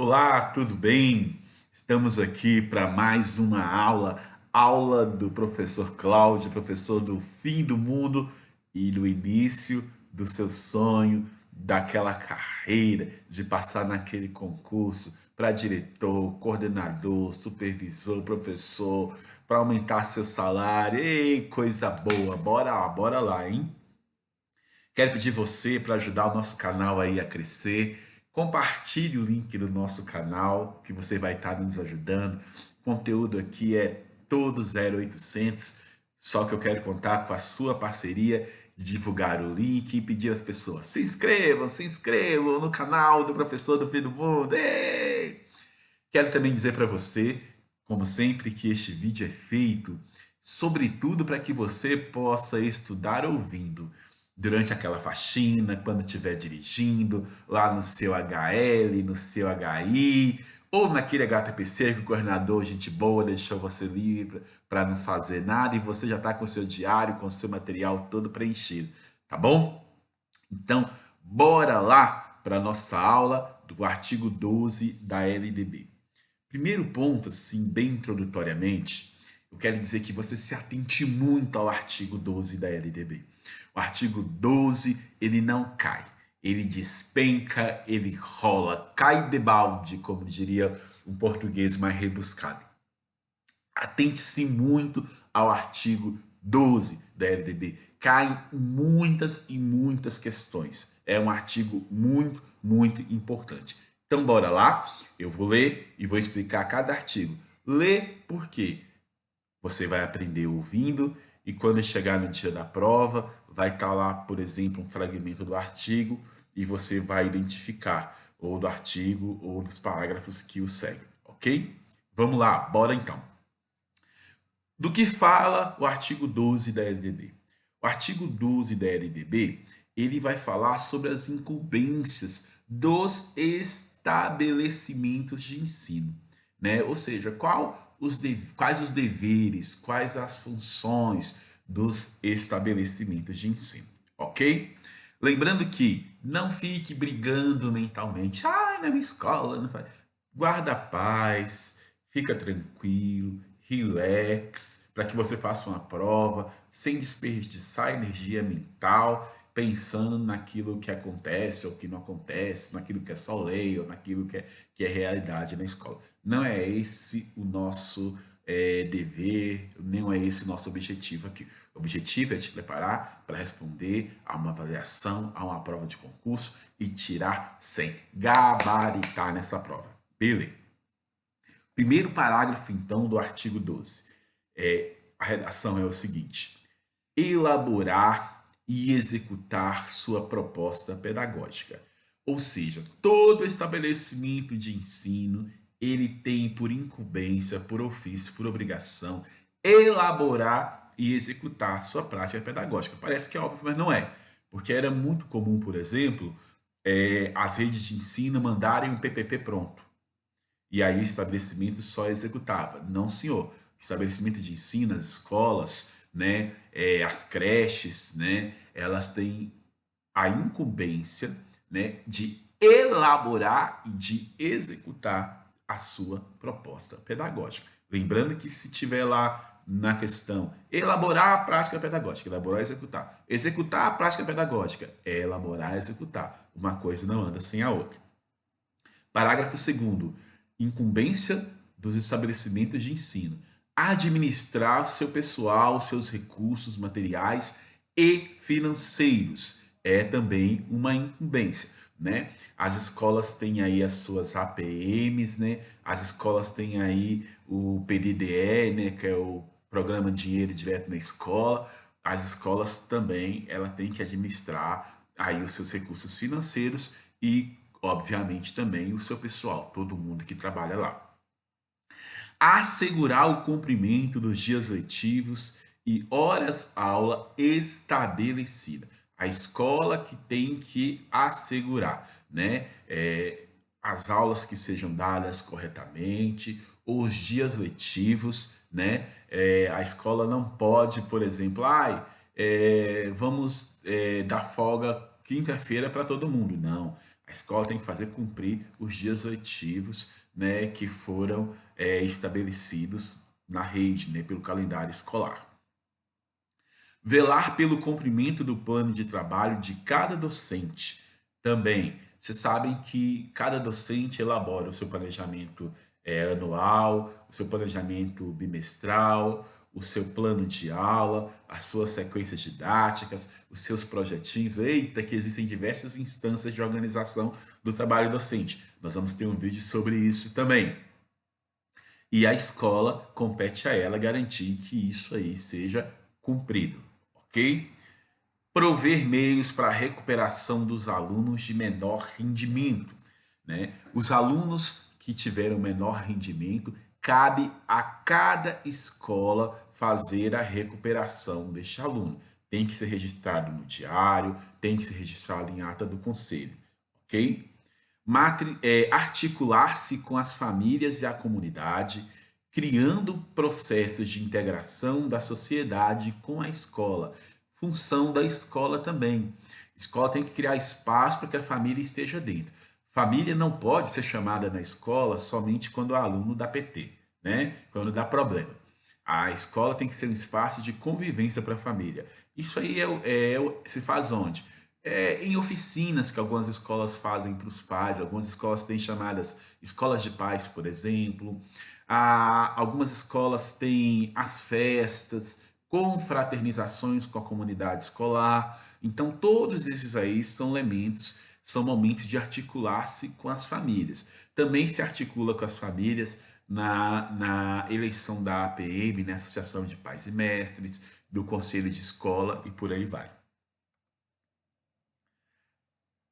Olá, tudo bem? Estamos aqui para mais uma aula do professor Cláudio, professor do fim do mundo e do início do seu sonho, daquela carreira de passar naquele concurso para diretor, coordenador, supervisor, professor, para aumentar seu salário. Ei, coisa boa! Bora lá, hein? Quero pedir você para ajudar o nosso canal aí a crescer. Compartilhe o link do nosso canal, que você vai estar nos ajudando. O conteúdo aqui é todo 0800, só que eu quero contar com a sua parceria de divulgar o link e pedir às pessoas: se inscrevam no canal do Professor do Fim do Mundo. Ei! Quero também dizer para você, como sempre, que este vídeo é feito, sobretudo para que você possa estudar ouvindo durante aquela faxina, quando estiver dirigindo, lá no seu HL, no seu HI, ou naquele HTPC que o coordenador, gente boa, deixou você livre para não fazer nada e você já está com o seu diário, com o seu material todo preenchido, tá bom? Então, bora lá para a nossa aula do artigo 12 da LDB. Primeiro ponto, assim, bem introdutoriamente, eu quero dizer que você se atente muito ao artigo 12 da LDB. O artigo 12, ele não cai, ele despenca, ele rola, cai de balde, como diria um português mais rebuscado. Atente-se muito ao artigo 12 da LDB. Caem muitas e muitas questões. É um artigo muito, muito importante. Então, bora lá. Eu vou ler e vou explicar cada artigo. Lê por quê? Você vai aprender ouvindo e quando chegar no dia da prova, vai estar lá, por exemplo, um fragmento do artigo e você vai identificar ou do artigo ou dos parágrafos que o seguem, ok? Vamos lá, bora então. Do que fala o artigo 12 da LDB? O artigo 12 da LDB, ele vai falar sobre as incumbências dos estabelecimentos de ensino, né? Ou seja, quais os deveres, quais as funções dos estabelecimentos de ensino, ok? Lembrando que não fique brigando mentalmente. Ah, na minha escola não faz. Guarda a paz, fica tranquilo, relax, para que você faça uma prova sem desperdiçar energia mental, pensando naquilo que acontece ou que não acontece, naquilo que é só lei ou naquilo que é realidade na escola. Não é esse o nosso dever, não é esse o nosso objetivo aqui. O objetivo é te preparar para responder a uma avaliação, a uma prova de concurso e tirar 100, gabaritar nessa prova. Beleza? Primeiro parágrafo, então, do artigo 12. A redação é o seguinte: elaborar e executar sua proposta pedagógica. Ou seja, todo estabelecimento de ensino, ele tem por incumbência, por ofício, por obrigação, elaborar e executar sua prática pedagógica. Parece que é óbvio, mas não é. Porque era muito comum, por exemplo, as redes de ensino mandarem um PPP pronto. E aí o estabelecimento só executava. Não, senhor. Estabelecimento de ensino, as escolas, né, as creches, né, elas têm a incumbência, né, de elaborar e de executar a sua proposta pedagógica. Lembrando que se tiver lá na questão elaborar a prática pedagógica, elaborar e executar. Executar a prática pedagógica é elaborar e executar. Uma coisa não anda sem a outra. Parágrafo 2º. Incumbência dos estabelecimentos de ensino. Administrar seu pessoal, seus recursos materiais e financeiros. É também uma incumbência, né? As escolas têm aí as suas APMs, né? As escolas têm aí o PDDE, né? Que é o Programa Dinheiro Direto na Escola. As escolas também, ela tem que administrar aí os seus recursos financeiros e obviamente também o seu pessoal, todo mundo que trabalha lá. Assegurar o cumprimento dos dias letivos e horas-aula estabelecida. A escola que tem que assegurar, né? As aulas que sejam dadas corretamente, os dias letivos, né? A escola não pode, por exemplo, vamos dar folga quinta-feira para todo mundo. Não. A escola tem que fazer cumprir os dias letivos, né, que foram estabelecidos na rede, né, pelo calendário escolar. Velar pelo cumprimento do plano de trabalho de cada docente. Também, vocês sabem que cada docente elabora o seu planejamento anual, o seu planejamento bimestral, o seu plano de aula, as suas sequências didáticas, os seus projetinhos. Eita, que existem diversas instâncias de organização do trabalho docente. Nós vamos ter um vídeo sobre isso também. E a escola compete a ela garantir que isso aí seja cumprido, ok? Prover meios para a recuperação dos alunos de menor rendimento, né? Os alunos que tiveram menor rendimento, cabe a cada escola fazer a recuperação deste aluno. Tem que ser registrado no diário, tem que ser registrado em ata do conselho, ok? Articular-se com as famílias e a comunidade, criando processos de integração da sociedade com a escola. Função da escola também. A escola tem que criar espaço para que a família esteja dentro. Família não pode ser chamada na escola somente quando o aluno dá PT, né? Quando dá problema. A escola tem que ser um espaço de convivência para a família. Isso aí se faz onde? Em oficinas que algumas escolas fazem para os pais, algumas escolas têm chamadas escolas de pais, por exemplo. Algumas escolas têm as festas, confraternizações com a comunidade escolar. Então, todos esses aí são elementos, são momentos de articular-se com as famílias. Também se articula com as famílias na eleição da APM, né, Associação de Pais e Mestres, do Conselho de Escola e por aí vai.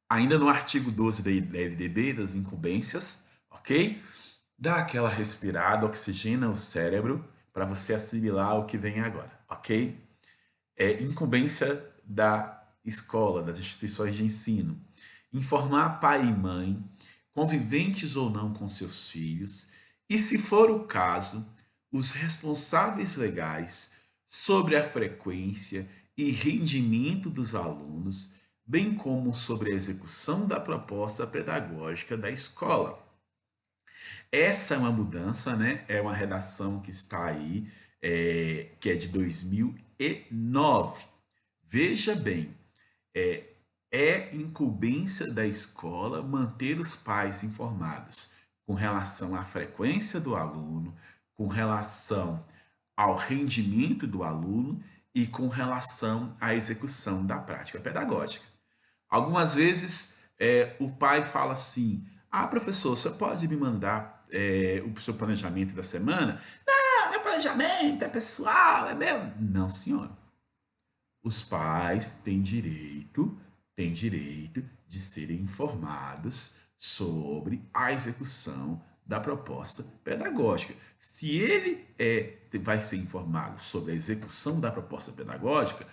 Ainda no artigo 12 da LDB, das incumbências, ok? Dá aquela respirada, oxigena o cérebro para você assimilar o que vem agora, ok? Incumbência da escola, das instituições de ensino. Informar pai e mãe, conviventes ou não com seus filhos, e, se for o caso, os responsáveis legais sobre a frequência e rendimento dos alunos, bem como sobre a execução da proposta pedagógica da escola. Essa é uma mudança, né? É uma redação que está aí, que é de 2009. Veja bem, é incumbência da escola manter os pais informados com relação à frequência do aluno, com relação ao rendimento do aluno e com relação à execução da prática pedagógica. Algumas vezes o pai fala assim: ah, professor, você pode me mandar o seu planejamento da semana? Não, meu planejamento é pessoal, é meu. Não, senhor. Os pais têm direito de serem informados sobre a execução da proposta pedagógica. Se ele vai ser informado sobre a execução da proposta pedagógica,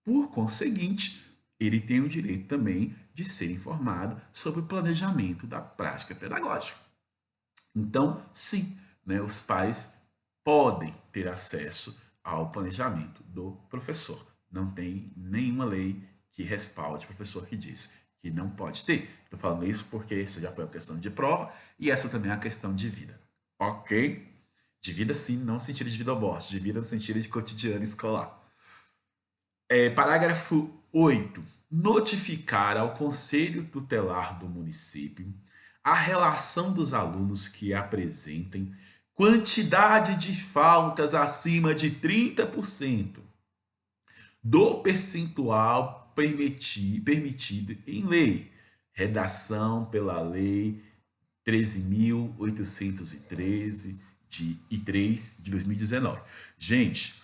por conseguinte, ele tem o direito também de ser informado sobre o planejamento da prática pedagógica. Então, sim, né, os pais podem ter acesso ao planejamento do professor. Não tem nenhuma lei que respalde o professor que diz que não pode ter. Estou falando isso porque isso já foi uma questão de prova e essa também é uma questão de vida. Ok? De vida, sim, não no sentido de vida ou morte, de vida no sentido de cotidiano escolar. Parágrafo 8. Notificar ao Conselho Tutelar do município a relação dos alunos que apresentem quantidade de faltas acima de 30% do percentual permitido em lei. Redação pela Lei 13.813 de 2019. Gente,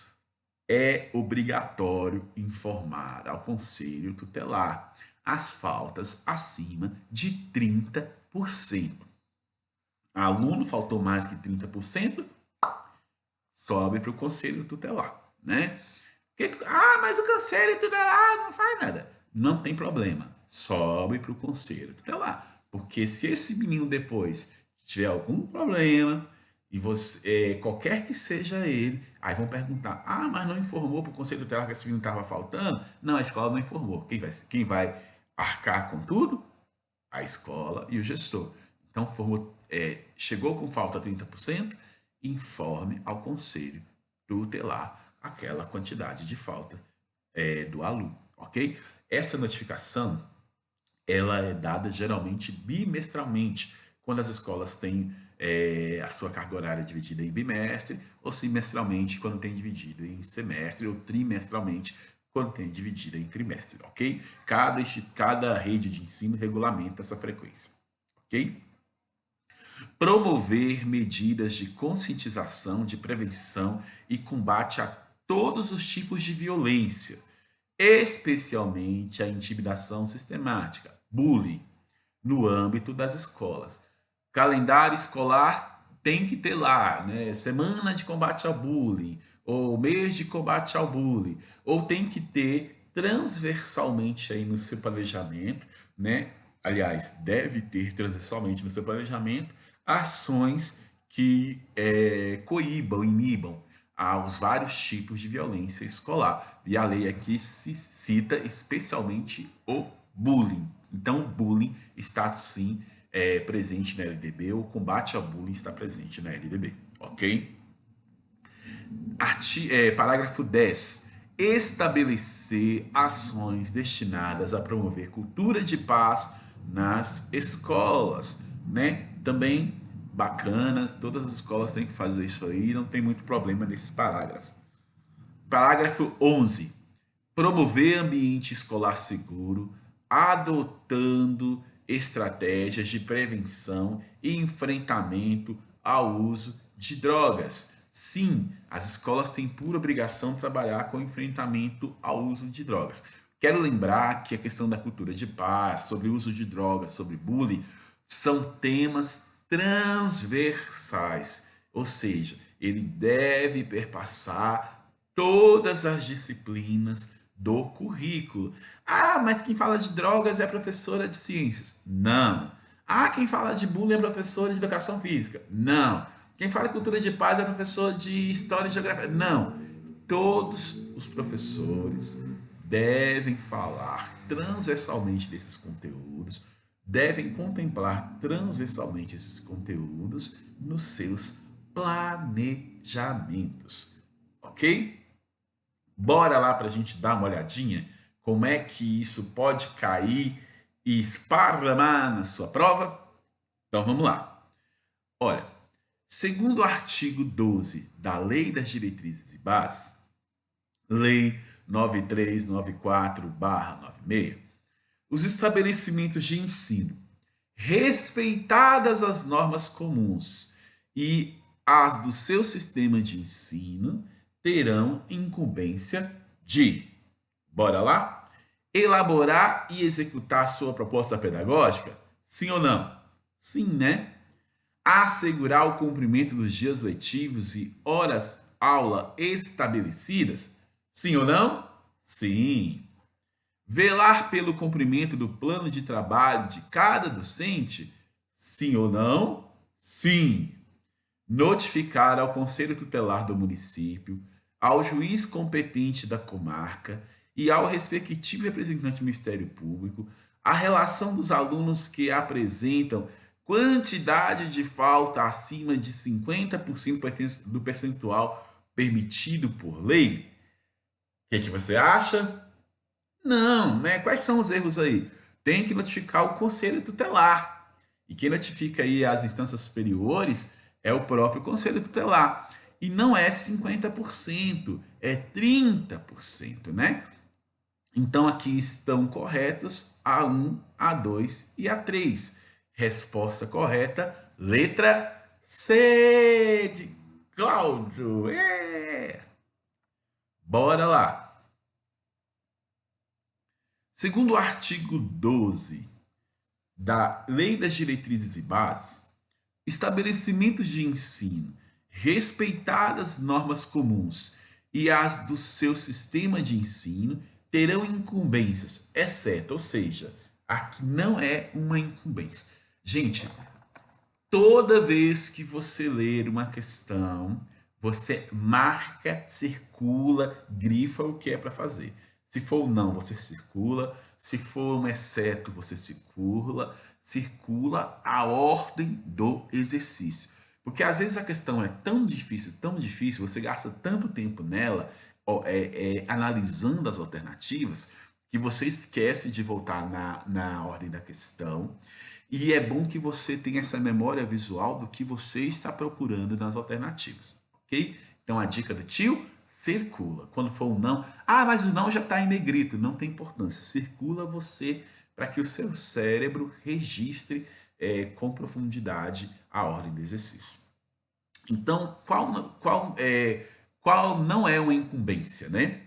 é obrigatório informar ao Conselho Tutelar as faltas acima de 30%. Aluno faltou mais que 30%, sobe para o Conselho Tutelar, né? Mas o Conselho Tutelar não faz nada. Não tem problema, sobe para o Conselho Tutelar. Porque se esse menino depois tiver algum problema, e você, qualquer que seja ele, aí vão perguntar: ah, mas não informou para o Conselho Tutelar que esse menino estava faltando? Não, a escola não informou. Quem vai arcar com tudo? A escola e o gestor. Então, chegou com falta 30%, informe ao conselho tutelar aquela quantidade de falta do aluno, ok? Essa notificação, ela é dada geralmente bimestralmente, quando as escolas têm a sua carga horária dividida em bimestre, ou semestralmente, quando tem dividido em semestre, ou trimestralmente, quando tem dividida em trimestre, ok? Cada rede de ensino regulamenta essa frequência, ok? Promover medidas de conscientização, de prevenção e combate a todos os tipos de violência, especialmente a intimidação sistemática, bullying, no âmbito das escolas. Calendário escolar tem que ter lá, né? Semana de combate ao bullying, ou mês de combate ao bullying, ou tem que ter transversalmente aí no seu planejamento, né? Aliás, deve ter transversalmente no seu planejamento ações que coíbam, inibam aos vários tipos de violência escolar. E a lei aqui se cita especialmente o bullying. Então, o bullying está sim presente na LDB, o combate ao bullying está presente na LDB, ok? Parágrafo 10. Estabelecer ações destinadas a promover cultura de paz nas escolas, né? Também bacana, todas as escolas têm que fazer isso aí, não tem muito problema nesse parágrafo. Parágrafo 11. Promover ambiente escolar seguro, adotando estratégias de prevenção e enfrentamento ao uso de drogas. Sim, as escolas têm por obrigação trabalhar com enfrentamento ao uso de drogas. Quero lembrar que a questão da cultura de paz, sobre o uso de drogas, sobre bullying, são temas transversais, ou seja, ele deve perpassar todas as disciplinas do currículo. Ah, mas quem fala de drogas é a professora de ciências. Não. Ah, quem fala de bullying é professor de educação física. Não. Quem fala de cultura de paz é professor de história e geografia. Não. Todos os professores devem falar transversalmente desses conteúdos, devem contemplar transversalmente esses conteúdos nos seus planejamentos, ok? Bora lá para a gente dar uma olhadinha como é que isso pode cair e esparramar na sua prova? Então vamos lá. Olha, segundo o artigo 12 da Lei das Diretrizes e Bases, Lei 9394/96, os estabelecimentos de ensino, respeitadas as normas comuns e as do seu sistema de ensino, terão incumbência de, bora lá, elaborar e executar sua proposta pedagógica? Sim ou não? Sim, né? Assegurar o cumprimento dos dias letivos e horas aula estabelecidas? Sim ou não? Sim. Velar pelo cumprimento do plano de trabalho de cada docente? Sim ou não? Sim. Notificar ao Conselho Tutelar do município, ao juiz competente da comarca e ao respectivo representante do Ministério Público a relação dos alunos que apresentam quantidade de falta acima de 50% do percentual permitido por lei. O que você acha? Não, né? Quais são os erros aí? Tem que notificar o conselho tutelar. E quem notifica aí as instâncias superiores é o próprio conselho tutelar. E não é 50%, é 30%, né? Então aqui estão corretos A1, A2 e A3. Resposta correta, letra C de Cláudio. Bora lá. Segundo o artigo 12 da Lei das Diretrizes e Bases, estabelecimentos de ensino, respeitadas normas comuns e as do seu sistema de ensino, terão incumbências, exceto, ou seja, aqui não é uma incumbência. Gente, toda vez que você ler uma questão, você marca, circula, grifa o que é para fazer. Se for um não, você circula. Se for um exceto, você circula. circula a ordem do exercício. Porque às vezes a questão é tão difícil, você gasta tanto tempo nela, analisando as alternativas, que você esquece de voltar na ordem da questão. E é bom que você tenha essa memória visual do que você está procurando nas alternativas, ok? Então a dica do tio, circula. Quando for um não, mas o não já está em negrito, não tem importância. Circula você para que o seu cérebro registre com profundidade a ordem do exercício. Então, qual não é uma incumbência, né?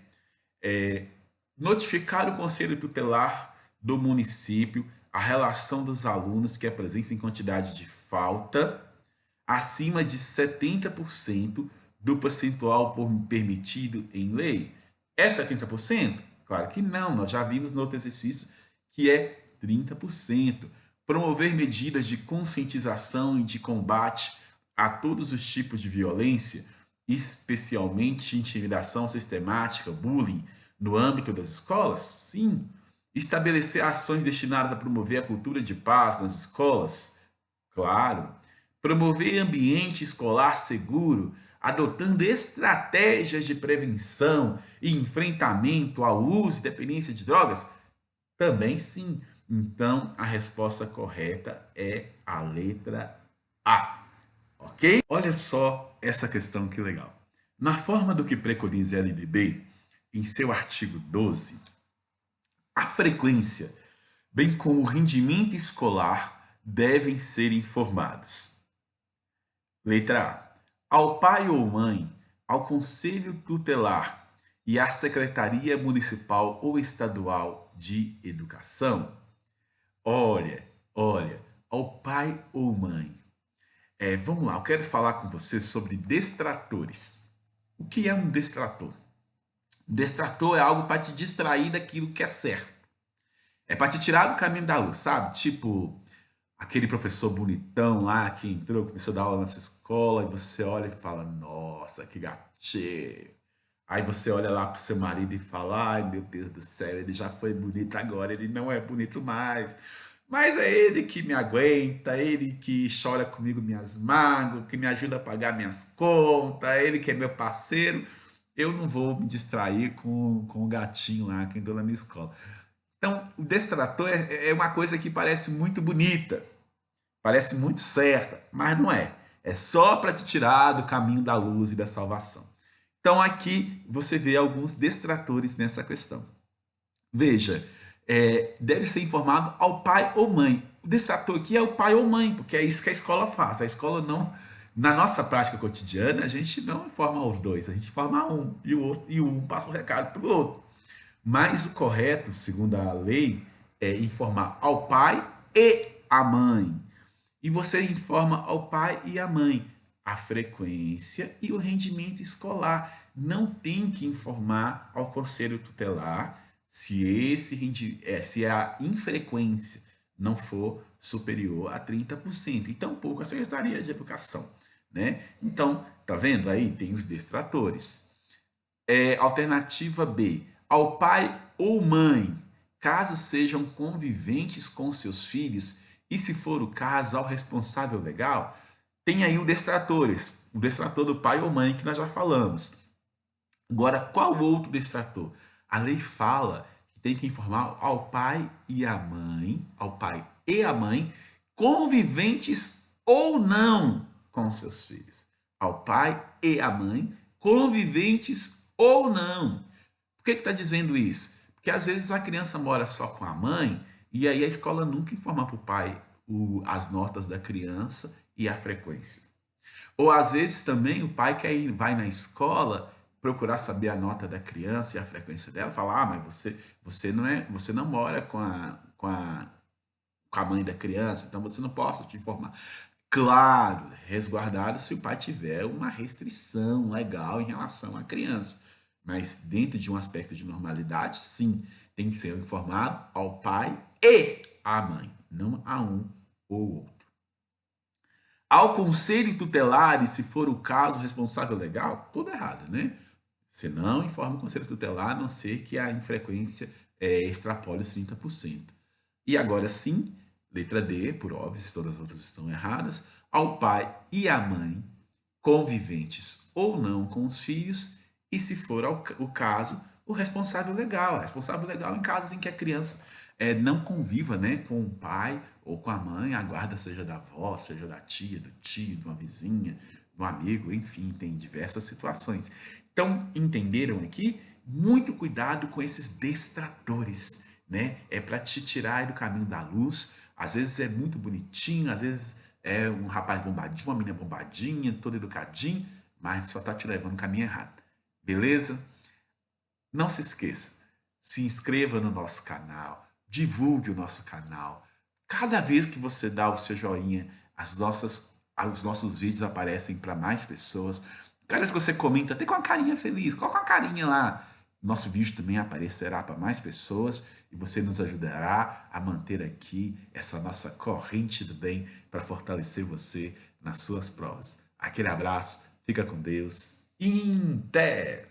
Notificar o conselho tutelar do município a relação dos alunos que apresentem quantidade de falta acima de 70% do percentual permitido em lei. É 70%? Claro que não, nós já vimos no outro exercício que é 30%. Promover medidas de conscientização e de combate a todos os tipos de violência, especialmente intimidação sistemática, bullying, no âmbito das escolas? Sim. Estabelecer ações destinadas a promover a cultura de paz nas escolas? Claro. Promover ambiente escolar seguro, adotando estratégias de prevenção e enfrentamento ao uso e dependência de drogas? Também sim. Então, a resposta correta é a letra A. Ok? Olha só essa questão que legal. Na forma do que preconiza a LDB, em seu artigo 12, a frequência, bem como o rendimento escolar, devem ser informados. Letra A. Ao pai ou mãe, ao conselho tutelar e à Secretaria Municipal ou Estadual de Educação. Olha, ao pai ou mãe. Vamos lá, eu quero falar com você sobre destratores. O que é um destrator? Um destrator é algo para te distrair daquilo que é certo. É para te tirar do caminho da luz, sabe? Tipo, aquele professor bonitão lá que entrou, começou a dar aula nessa escola, e você olha e fala, nossa, que gatinho. Aí você olha lá pro seu marido e fala, ai meu Deus do céu, ele já foi bonito agora, ele não é bonito mais. Mas é ele que me aguenta, ele que chora comigo minhas mágoas, que me ajuda a pagar minhas contas, ele que é meu parceiro. Eu não vou me distrair com o gatinho lá que entrou na minha escola. Então, o destrator é uma coisa que parece muito bonita, parece muito certa, mas não é. É só para te tirar do caminho da luz e da salvação. Então, aqui você vê alguns destratores nessa questão. Veja, deve ser informado ao pai ou mãe. O destrator aqui é o pai ou mãe, porque é isso que a escola faz. A escola não, na nossa prática cotidiana, a gente não informa os dois, a gente informa um e o outro, e um passa o recado para o outro. Mas o correto, segundo a lei, é informar ao pai e à mãe. E você informa ao pai e à mãe a frequência e o rendimento escolar. Não tem que informar ao conselho tutelar se a infrequência não for superior a 30%, e tampouco a Secretaria de Educação, né? Então, tá vendo aí? Tem os destratores. Alternativa B, ao pai ou mãe, caso sejam conviventes com seus filhos, e se for o caso, ao responsável legal. Tem aí o destrator do pai ou mãe que nós já falamos. Agora, qual outro destrator? A lei fala que tem que informar ao pai e à mãe, conviventes ou não com seus filhos. Ao pai e à mãe, conviventes ou não. Por que está dizendo isso? Porque às vezes a criança mora só com a mãe e aí a escola nunca informa para o pai as notas da criança e a frequência. Ou às vezes também o pai vai na escola procurar saber a nota da criança e a frequência dela, falar, mas você não mora com a mãe da criança, então você não posso te informar. Claro, resguardado se o pai tiver uma restrição legal em relação à criança. Mas dentro de um aspecto de normalidade, sim, tem que ser informado ao pai e à mãe, não a um ou outro. Ao conselho tutelar, e se for o caso, responsável legal, tudo errado, né? Você não informa o conselho tutelar, a não ser que a infrequência extrapole os 30%. E agora sim, Letra D, por óbvio, se todas as outras estão erradas, ao pai e à mãe, conviventes ou não com os filhos, e se for o caso, o responsável legal. Responsável legal em casos em que a criança não conviva, né, com o pai ou com a mãe, a guarda seja da avó, seja da tia, do tio, de uma vizinha, de um amigo, enfim, tem diversas situações. Então, entenderam aqui? Muito cuidado com esses distratores, né? É para te tirar do caminho da luz. Às vezes é muito bonitinho, às vezes é um rapaz bombadinho, uma menina bombadinha, todo educadinho, mas só tá te levando no caminho errado. Beleza? Não se esqueça, se inscreva no nosso canal, divulgue o nosso canal. Cada vez que você dá o seu joinha, os nossos vídeos aparecem para mais pessoas. Cada vez que você comenta, até com uma carinha feliz, coloca uma carinha lá. Nosso vídeo também aparecerá para mais pessoas e você nos ajudará a manter aqui essa nossa corrente do bem para fortalecer você nas suas provas. Aquele abraço, fica com Deus. Inter!